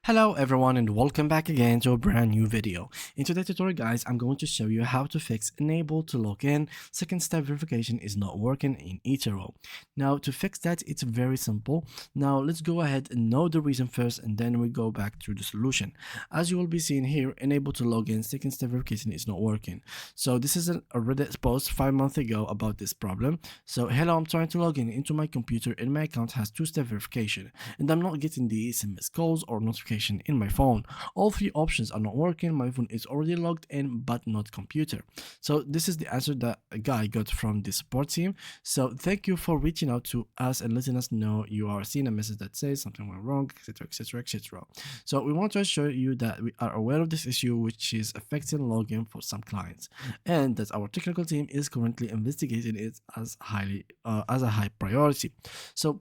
Hello everyone and welcome back again to a brand new video. In today's tutorial guys, I'm going to show you how to fix enable to log in. Second step verification is not working in Etoro. Now to fix that, it's very simple. Now let's go ahead and know the reason first and then we go back to the solution. As you will be seeing here, enable to log in, second step verification is not working. So this is a Reddit post 5 months ago about this problem. So hello, I'm trying to log in into my computer and my account has two-step verification and I'm not getting the SMS calls or notifications in my phone. All three options are not working. My phone is already logged in but not computer. So this is the answer that a guy got from the support team. So thank you for reaching out to us and letting us know you are seeing a message that says something went wrong, etc, etc, etc. So we want to assure you that we are aware of this issue which is affecting login for some clients and that our technical team is currently investigating it as a high priority. So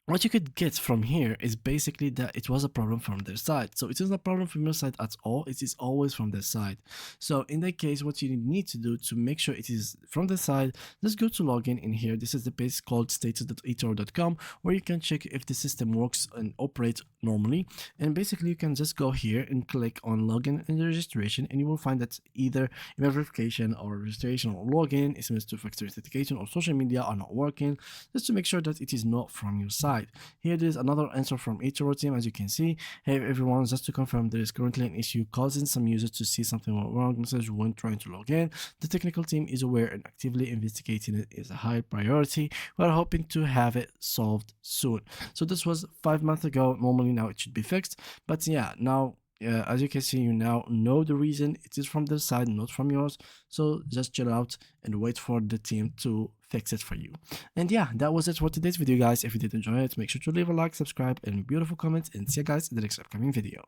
what you could get from here is basically that it was a problem from their side. So it isn't a problem from your side at all, it is always from their side. So in that case, what you need to do to make sure it is from the side, let's go to login in here. This is the page called status.etoro.com where you can check if the system works and operates normally. And basically you can just go here and click on login and registration and you will find that either email verification or registration or login, SMS two-factor authentication or social media are not working, just to make sure that it is not from your side. Here there is another answer from Etoro team. As you can see, hey everyone, just to confirm, there is currently an issue causing some users to see something went wrong message when trying to log in. The technical team is aware and actively investigating it is a high priority. We are hoping to have it solved soon. So this was 5 months ago. Normally now it should be fixed, but yeah, now as you can see, you now know the reason. It is from their side, not from yours. So just chill out and wait for the team to fix it for you. And yeah, that was it for today's video guys. If you did enjoy it, make sure to leave a like, subscribe, and beautiful comments, and see you guys in the next upcoming video.